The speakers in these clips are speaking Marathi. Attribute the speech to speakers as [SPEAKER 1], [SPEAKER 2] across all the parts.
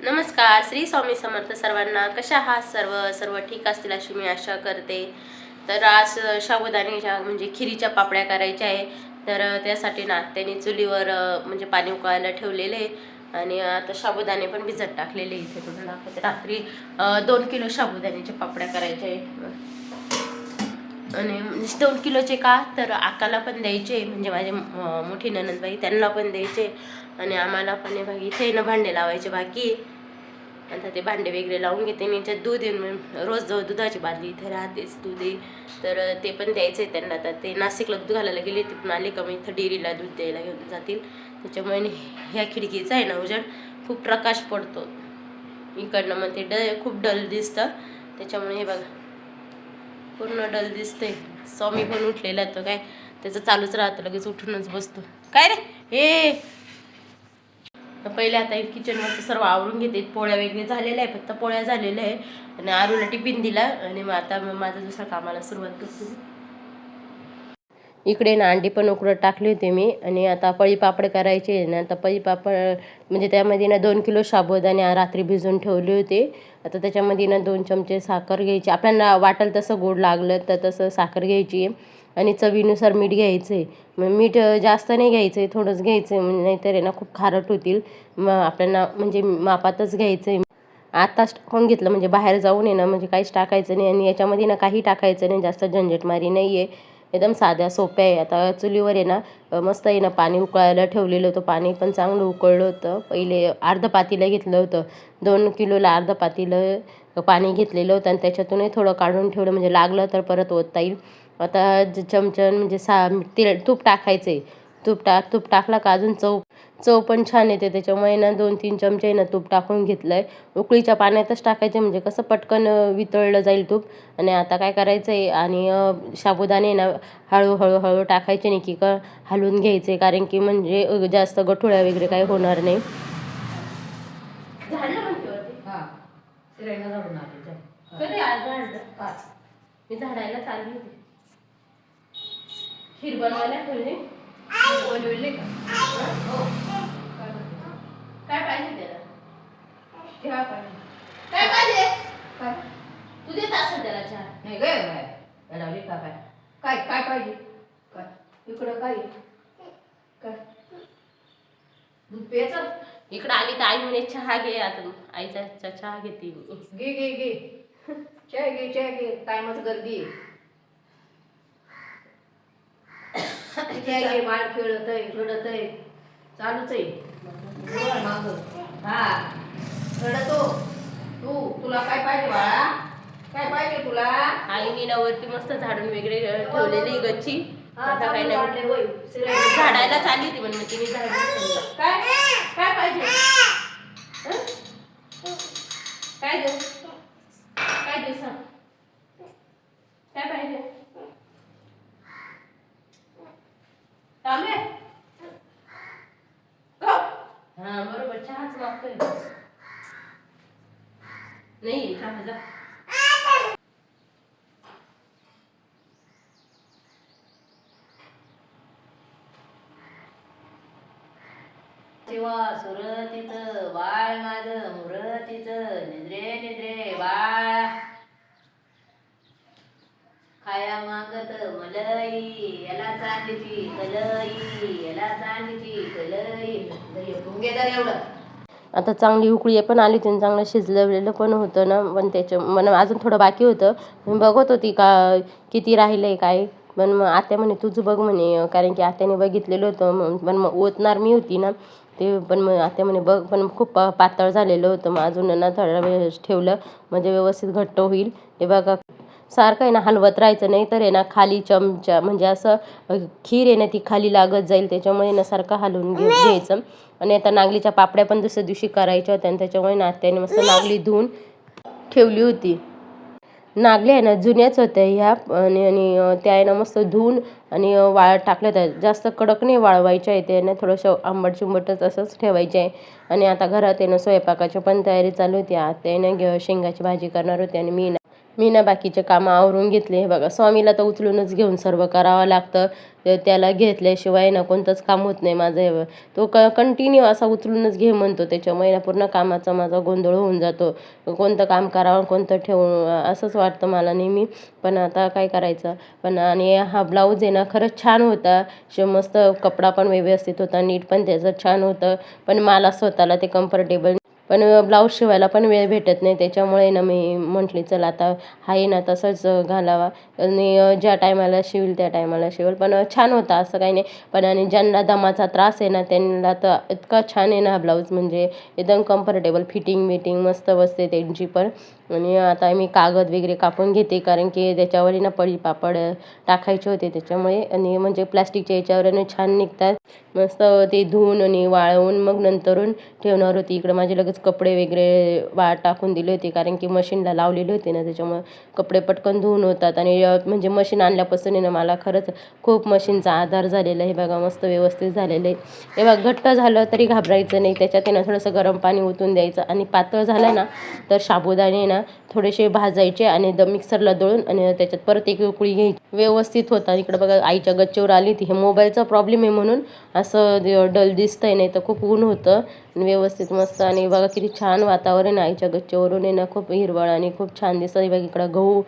[SPEAKER 1] नमस्कार, श्री स्वामी समर्थ सर्वांना. कशा आहात सर्व ठीक असतील अशी मी आशा करते. तर आज साबुदाण्याच्या म्हणजे खिरीच्या पापड्या करायच्या आहे. तर त्यासाठी ना आत्याने चुलीवर म्हणजे पाणी उकळायला ठेवलेले आहे. आणि आता साबुदाणे पण भिजत टाकलेले इथे तुम्हाला दाखवते. रात्री 2 किलो साबुदाण्याच्या पापड्या करायच्या आहे. आणि 2 किलोचे का तर आकाला पण द्यायचे, म्हणजे माझे मोठी ननंदबाई त्यांना पण द्यायचे आणि आम्हाला पण बाकी इथे ना भांडे लावायचे बाकी. आता ते भांडे वगैरे लावून घेते. मी याच्यात दूध येऊन रोज दुधाची बादली इथे राहतेच, दूध आहे तर ते पण द्यायचं आहे त्यांना. तर ते नाशिकला दूध घालायला गेले, तिकडून आले का मग इथं डेअरीला दूध द्यायला घेऊन जातील. त्याच्यामुळे ह्या खिडकीचा आहे ना उजेड खूप प्रकाश पडतो इकडनं, मग ते खूप डल दिसतं. त्याच्यामुळे हे बघा पूर्ण डल दिसते. स्वामी पण उठलेला तो काय त्याचं चालूच राहतं, लगेच उठूनच बसतो. काय रे हे पहिले आता किचनवरचं सर्व आवरून घेते. पोळ्या वगैरे झालेल्या आहे, फक्त पोळ्या झालेल्या आहे आणि आरूला टिफिन दिला आणि मग आता माझं दुसऱ्या कामाला सुरुवात करते. इकडे ना अंडी पण उकडत टाकली होती मी आणि आता पळी पापड करायचे ना. आता पळी पापड म्हणजे त्यामध्ये ना 2 किलो साबुदाणे रात्री भिजवून ठेवले होते. आता त्याच्यामध्ये ना 2 चमचे साखर घ्यायची, आपल्याला वाटेल तसं गोड लागलं तर तसं साखर घ्यायची आणि चवीनुसार मीठ घ्यायचं आहे. मग मीठ जास्त नाही घ्यायचं आहे, थोडंच घ्यायचं आहे, म्हणजे नाहीतर आहे ना खूप खारट होतील. मग आपल्याला म्हणजे मापातच घ्यायचं आहे. आताच टाकून घेतलं म्हणजे बाहेर जाऊन आहे ना म्हणजे काहीच टाकायचं नाही आणि याच्यामध्ये ना काही टाकायचं नाही, जास्त झंझटमारी नाही आहे, एकदम साध्या सोप्या आहे. आता चुलीवर आहे ना मस्त आहे ना पाणी उकळायला ठेवलेलं होतं. पाणी पण चांगलं उकळलं होतं. पहिले अर्ध पातेलं घेतलं होतं, 2 किलोला अर्ध पातेलं पाणी घेतलेलं होतं आणि त्याच्यातूनही थोडं काढून ठेवलं म्हणजे लागलं तर परत ओतता येईल. आता चमचन म्हणजे तेल तूप टाकायचं आहे. तूप टाकला का अजून चव पण छान येते. त्याच्यामुळे ना 2-3 चमचे ना तूप टाकून घेतलं आहे. उकळीच्या पाण्यातच टाकायचे म्हणजे कसं पटकन वितळलं जाईल तूप. आणि आता काय करायचं आहे आणि साबुदाणे ना हळूहळू टाकायचे नाही की हलवून घ्यायचे, कारण की म्हणजे जास्त गठुळ्या वगैरे काही होणार नाही. मी झाडायला चालली होती. खीर बनवायला ठेवली. बनवले का? काय पाहिजे त्याला? चहा पाहिजे. काय पाहिजे? काय तू देत असेल त्याला चहा? नाही ग त्याला का काय काय काय पाहिजे? काय इकडं काय काय दूध प्यायचं? इकडं आली तर आई म्हणे चहा घे. आता आईचा चहा घेते. घे घे घे चहा घे चहा घे. टायमाच गर्दी आहे. माल खेळत आहे खेळत आहे चालूच आहे माग. हा रडतो तुला काय पाहिजे बाळा? काय पाहिजे तुला? आईने ना वरती मस्त झाडून वगैरे ठेवलेली गच्ची. आता काय नाही झाडायला चालली होती म्हणून तिने झाडून. काय काय पाहिजे? काय देऊ काय देऊ सांग? काय पाहिजे? हा बरोबर चहाच मागतोय. नाही चहा जा. तेव्हा सुरतीचं बाळ माझं मुरतीचं निद्रे निद्रे बाळ खाया मागत मलई याला चांदीची कलई याला चांदीची कलई. एवढं आता चांगली उकळी पण आली होती, चांगलं शिजलेलं पण होतं ना. पण त्याच्या मला अजून थोडं बाकी होतं. मी बघत होती का किती राहिलं आहे काय. पण मग आत्या म्हणे तुझं बघ म्हणे, कारण की आत्याने बघितलेलं होतं. पण मग ओतणार मी होती ना ते. पण मग आत्या म्हणे बघ, पण खूप पातळ झालेलं होतं. मग अजून ना थोडा वेळ ठेवलं म्हणजे व्यवस्थित घट्ट होईल. हे बघा सारखं आहे ना हलवत राहायचं, नाही तर आहे ना खाली चमचा म्हणजे असं खीर आहे ना ती खाली लागत जाईल. त्याच्यामुळे ना सारखं हलवून घ्यायचं. आणि आता नागलीच्या पापड्या पण दुसऱ्या दिवशी करायच्या होत्या आणि त्याच्यामुळे नात्याने मस्त नागली धुवून ठेवली होती. नागल्या आहे ना जुन्याच होत्या ह्या आणि त्या आहे ना मस्त धुवून आणि वाळत टाकल्या होत्या. जास्त कडक नाही वाळवायच्या आहे त्या ना, थोडंसं आंबट चिंबटच असंच ठेवायचे आहे. आणि आता घरात आहे ना स्वयंपाकाची पण तयारी चालू होती. आता आहे ना शेंगाची भाजी करणार होती आणि मी ना मी ना बाकीचे कामं आवरून घेतले. हे बघा स्वामीला तर उचलूनच घेऊन सर्व करावं लागतं. त्याला घेतल्याशिवाय ना कोणतंच काम होत नाही माझं. तो कंटिन्यू असा उचलूनच घे म्हणतो. त्याच्यामुळे ना पूर्ण कामाचा माझा गोंधळ होऊन जातो. कोणतं काम करावं कोणतं ठेवू असंच वाटतं मला नेहमी. पण आता काय करायचं. पण आणि हा ब्लाऊज आहे ना खरंच छान होता. मस्त कपडा पण व्यवस्थित होता, नीट पण त्याचं छान होतं. पण मला स्वतःला ते कम्फर्टेबल पण ब्लाऊज शिवायला पण वेळ भेटत नाही. त्याच्यामुळे ना मी म्हटली चला आता आहे ना तसंच घालावा आणि ज्या टायमाला शिवेल त्या टायमाला शिवेल. पण छान होता असं काही नाही. पण आणि ज्यांना दमाचा त्रास आहे ना त्यांना तर इतका छान आहे ना हा ब्लाऊज, म्हणजे एकदम कम्फर्टेबल फिटिंग मिटिंग मस्त बसते त्यांची पण. आणि आता मी कागद वगैरे कापून घेते कारण की त्याच्यावर ना पळी पापड टाकायचे होते त्याच्यामुळे. आणि म्हणजे प्लास्टिकच्या याच्यावर छान निघतात मस्त. ते धुवून आणि वाळवून मग नंतरून ठेवणार होती. इकडं माझे लगेच कपडे वगैरे टाकून दिले होते कारण की मशीनला लावलेले होते ना, त्याच्यामुळे कपडे पटकन धुवून होतात. आणि म्हणजे मशीन आणल्यापासून आहे ना मला खरंच खूप मशीनचा आधार झालेला आहे. बघा मस्त व्यवस्थित झालेलं आहे. हे बघा घट्ट झालं तरी घाबरायचं नाही. त्याच्यात आहे ना थोडंसं गरम पाणी ओतून द्यायचं आणि पातळ झालं ना तर साबुदाणे ना थोडेसे भाजायचे आणि मिक्सरला दळून आणि त्याच्यात परत एक उकळी घ्यायची, व्यवस्थित होतात. इकडं बघा आईच्या गच्चीवर आली ती. हे मोबाईलचा प्रॉब्लेम आहे म्हणून असं डल दिसतंय, नाही तर खूप ऊन होतं व्यवस्थित मस्त. आणि बघा किती छान वातावरण आईच्या गच्चीवरून आहे ना, खूप हिरवळ आणि खूप छान दिसतं. बघा इकडं गहू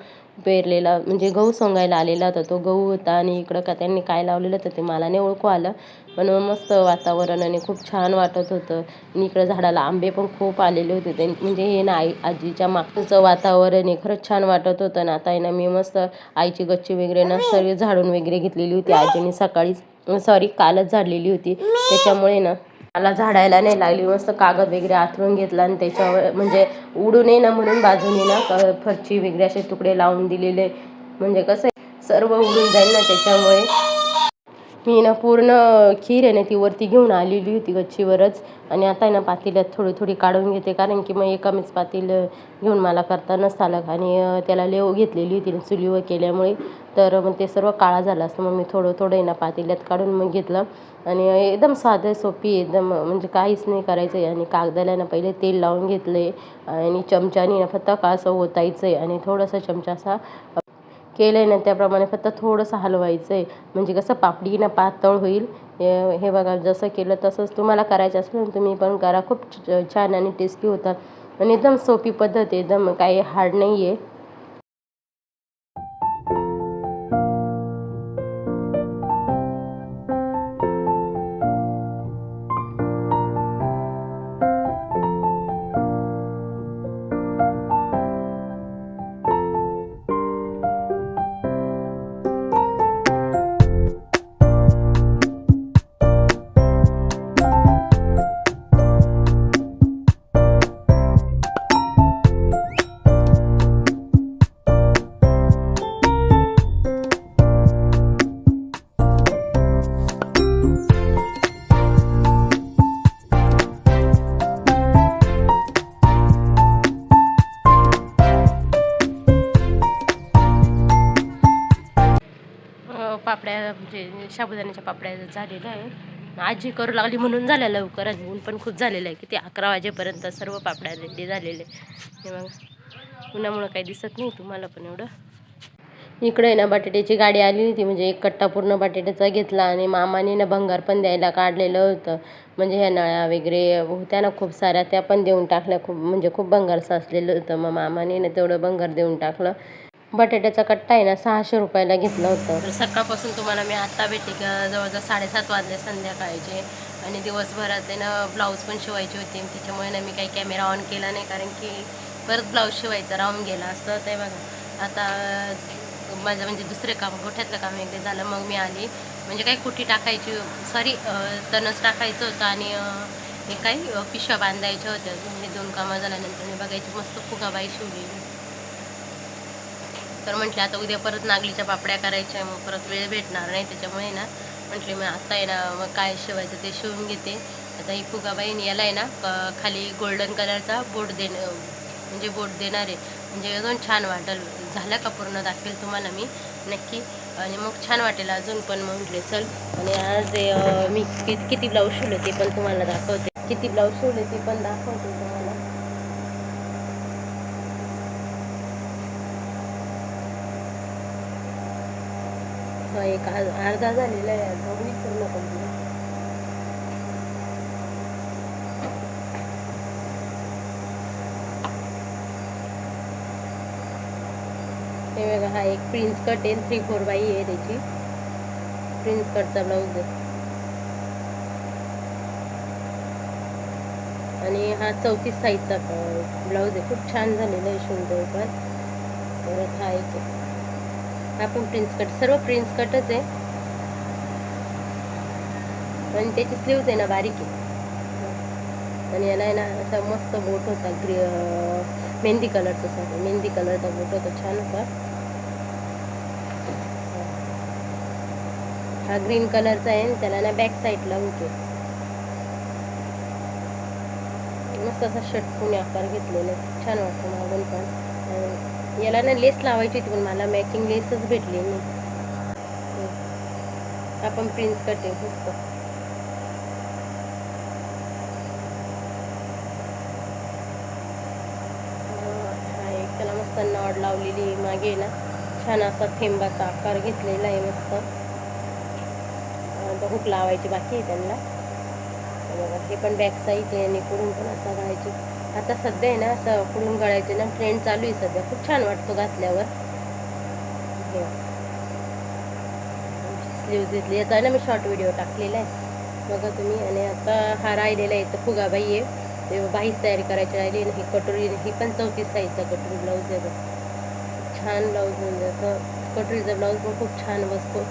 [SPEAKER 1] पेरलेला म्हणजे गहू सोंगायला आलेला होता तो गहू होता. आणि इकडं का त्यांनी काय लावलेलं होतं ते मला नाही ओळखू आलं. पण मस्त वातावरण आणि खूप छान वाटत होतं. आणि इकडं झाडाला आंबे पण खूप आलेले होते. म्हणजे हे ना आजीच्या मागचं वातावरण आहे खरंच छान वाटत होतं ना. आता आहे ना मी मस्त आईची गच्ची वगैरे ना सर्व झाडून वगैरे घेतलेली होती आजीने सकाळीच, सॉरी कालच झाडलेली होती. त्याच्यामुळे ना मला झाडायला नाही लागली. मस्त कागद वगैरे आथरून घेतला आणि त्याच्यावर म्हणजे उडू नये ना म्हणून बाजूने ना फरची वगैरे असे तुकडे लावून दिलेले. म्हणजे कसं सर्व उडून जाईल ना त्याच्यामुळे. मी ना पूर्ण खीर आहे ना ती वरती घेऊन आलेली होती गच्चीवरच. आणि आता आहे ना पातेल्यात थोडी थोडी काढून घेते कारण की मग एकामेच पातेलं घेऊन मला करता नसतं आलं. आणि त्याला लेव घेतलेली होती चुलीवर केल्यामुळे, तर मग ते सर्व काळा झालं असतं. मग मी थोडं थोडं आहे ना पातेल्यात काढून मग घेतलं. आणि एकदम साधं सोपी एकदम म्हणजे काहीच नाही करायचं आहे. आणि कागदाला ना पहिले तेल लावून घेतलं आहे आणि चमच्याने ना फक्त का असं ओतायचं आहे आणि थोडासा चमचा असा केलं आहे ना त्याप्रमाणे फक्त थोडंसं हलवायचं आहे. म्हणजे कसं पापडी ना पातळ होईल. हे बघा जसं केलं तसंच तुम्हाला करायचं असेल ना तुम्ही पण करा. खूप छान आणि टेस्टी होतात. आणि एकदम सोपी पद्धत आहे, एकदम काही हार्ड नाही आहे. पापड्या म्हणजे साबुदाण्याच्या पापड्या झालेल्या आहे. आजी करू लागली म्हणून झाल्या लवकर. आणि ऊन पण खूप झालेलं आहे. किती 11 वाजेपर्यंत सर्व पापड्या रेडी झालेले. हे मग उन्हामुळं काही दिसत नाही तुम्हाला पण एवढं. इकडे ना बटाट्याची गाडी आली होती, म्हणजे एक कट्टा पूर्ण बटाट्याचा घेतला. आणि मामाने ना भंगार पण द्यायला काढलेलं होतं. म्हणजे ह्या नळ्या वगैरे होत्या ना खूप साऱ्या, त्या पण देऊन टाकल्या. खूप म्हणजे खूप भंगार साचलेलं होतं. मग मामाने ना तेवढं भंगार देऊन टाकलं. बटाट्याचा कट्टा आहे ना 600 रुपयाला घेतला होता. तर सकाळपासून तुम्हाला मी आत्ता भेटले का जवळजवळ 7:30 वाजले संध्याकाळचे. आणि दिवसभरात आहे ना ब्लाऊज पण शिवायचे होते. त्याच्यामुळे ना मी काही कॅमेरा ऑन केला नाही कारण की परत ब्लाऊज शिवायचा राहून गेला असतं. ते बघा आता माझं म्हणजे दुसरे काम गोठ्यातलं काम वगैरे झालं. मग मी आली म्हणजे काही कुठी टाकायची, सॉरी तणस टाकायचं होतं. आणि हे काही पिशव्या बांधायच्या होत्या. म्हणजे 2 कामं झाल्यानंतर मी बघायची मस्त फुगाबाई शिवलेली. तर म्हटलं आता उद्या परत नागलीच्या पापड्या करायच्या, मग परत वेळ भेटणार नाही. त्याच्यामुळे ना म्हटले मी आता आहे ना मग काय शिवायचं ते शिवून घेते. आता ही फुगाबाईने याला आहे ना खाली गोल्डन कलरचा बोट म्हणजे बोट देणार आहे. म्हणजे अजून छान वाटेल. झालं का पूर्ण दाखवेल तुम्हाला मी नक्की. आणि मग छान वाटेल अजून पण. मग म्हटले चल. आणि आज मी किती ब्लाऊज शिवले ते पण तुम्हाला दाखवते. किती ब्लाऊज शिवले ते पण दाखवते तुम्हाला. हा एक अर्धा झालेला आहे, अजून पूर्ण कंप्लीट. हे बघा, हा एक प्रिन्स कट आहे, 3/4 बाई आहे त्याची, प्रिन्स कटचा ब्लाऊज आहे. आणि हा 34 साईजचा ब्लाऊज आहे, खूप छान झालेला आहे, सुंदर पण. परत हा एक आहे, हा पण प्रिन्स कट, सर्व प्रिन्स कटच आहे. आणि त्याची स्लीव्ज आहे ना बारीक आहे. आणि याला आहे ना असा मस्त बोट होता, मेहंदी कलरचा, सॉरी मेहंदी कलरचा बोट होता, छान होता. हा ग्रीन कलरचा आहे, त्याला ना बॅक साईडला होते, मस्त असा षटकोनी आकार घेतलेला आहे, छान वाटतो मागून पण. याला ना लेस लावायची होती, पण मला मॅचिंग लेसच भेटली नाही. आपण प्रिन्स कट आहे मस्त. हा एक त्याला मस्त नॉड लावलेली मागे ना, छान असा थेंबाचा आकार घेतलेला आहे मस्त. हुक लावायची बाकी आहे त्यांना. बघा, हे पण बॅक साईड आहे आणि पुढून पण असा घालायची. आता सध्या आहे ना असं पुढून गळायचे ना ट्रेंड चालू आहे सध्या, खूप छान वाटतो घातल्यावर. हे स्लीव्ज घेतली, याचा ना मी शॉर्ट व्हिडिओ टाकलेला आहे, बघा तुम्ही. आणि आता हा राहिलेला आहे, तर फुगाबाई आहे, ते बाहीच तयारी करायची राहिली. आणि ही कटोरी, ही पण 34 साईजचा कटोरी ब्लाऊज आहे, छान ब्लाऊज, म्हणजे असं कटोरीचा ब्लाऊज पण खूप छान बसतो.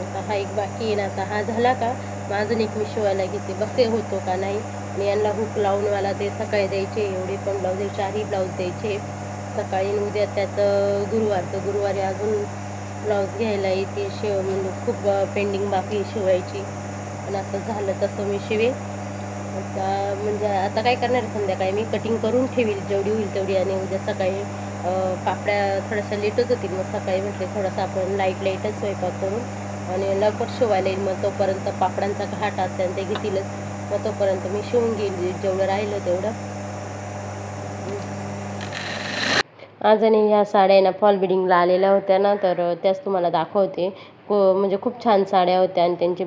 [SPEAKER 1] आता हा एक बाकी आहे ना, आता हा झाला का मग अजून एक मी शिवायला घेते, बघते होतो का नाही. आणि यांना हुक लावून मला ते सकाळी द्यायचे, एवढे पण ब्लाऊज, 4ही ब्लाऊज द्यायचे सकाळी. उद्या त्यात गुरुवार, तर गुरुवारी अजून ब्लाऊज घ्यायला येते, म्हणजे खूप पेंडिंग बाकी शिवायची. पण आता झालं तसं मी शिवेल आता. म्हणजे आता काय करणार आहे, संध्याकाळी मी कटिंग करून ठेवील जेवढी होईल तेवढी. आणि उद्या सकाळी पापड्या थोड्याशा लेटच होतील, मग सकाळी म्हटले थोडासा आपण लाईटच स्वयंपाक करून आणि लवकर शिवायला येईल. मग तोपर्यंत पापडांचा घाट असतात ते घेतीलच, मग तोपर्यंत मी शिवून घेईल जेवढं राहिलं तेवढं. आज आणि ह्या साड्या ना फॉल बिडिंगला आलेल्या होत्या ना, तर त्याच तुम्हाला दाखवते. म्हणजे खूप छान साड्या होत्या, आणि त्यांची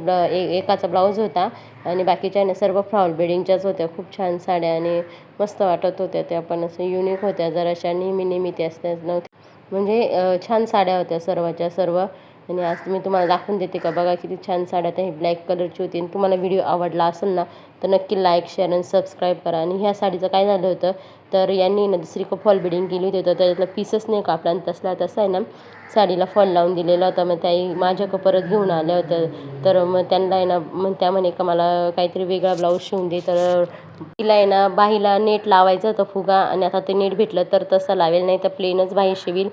[SPEAKER 1] एकाचा ब्लाऊज होता आणि बाकीच्या ना सर्व फॉल बिडिंगच्याच होत्या. खूप छान साड्या आणि मस्त वाटत होत्या त्या, पण असं युनिक होत्या, जराशा नेहमी ते असतात नव्हत्या. म्हणजे छान साड्या होत्या सर्वच्या सर्व. आणि आज मी तुम्हाला दाखवून देते का, बघा किती छान साड्या. त्या ही ब्लॅक कलरची होती. आणि तुम्हाला व्हिडिओ आवडला असेल ना, तर नक्की लाईक, शेअर आणि सबस्क्राईब करा. आणि ह्या साडीचं काय झालं होतं, तर यांनी ना दुसरी फॉल बिडिंग केली होती, तर त्याच्यातला पीसच नाही कापला, आणि तसा आहे ना साडीला फॉल लावून दिलेला होता. मग त्याही माझ्याकडं परत घेऊन आल्या होत्या. तर मग त्यांना आहे ना, मग त्या म्हणे का मला काहीतरी वेगळा ब्लाऊज शिवून दे. तर तिला आहे ना बाहीला नेट लावायचं होतं फुगा, आणि आता ते नेट भेटलं तर तसं लावेल, नाही तर प्लेनच बाही शिवील.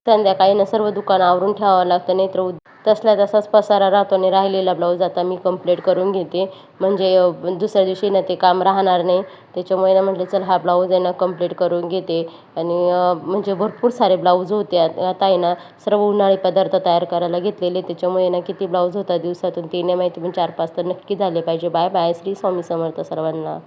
[SPEAKER 1] संध्याकाळी ना सर्व दुकान आवरून ठेवावं लागतं, नाही तर तसल्या तसाच पसारा राहतो. आणि राहिलेला ब्लाऊज आता मी कंप्लीट करून घेते, म्हणजे दुसऱ्या दिवशी ना ते काम राहणार नाही. त्याच्यामुळे ना म्हटलं चल हा ब्लाऊज आहे ना कंप्लीट करून घेते. आणि म्हणजे भरपूर सारे ब्लाऊज होते. आता आहे ना सर्व उन्हाळी पदार्थ तयार करायला घेतलेले, त्याच्यामुळे ना किती ब्लाऊज होता दिवसातून ते नाही माहिती, पण 4-5 तर नक्की झाले पाहिजे. Bye bye. श्री स्वामी समर्थ सर्वांना.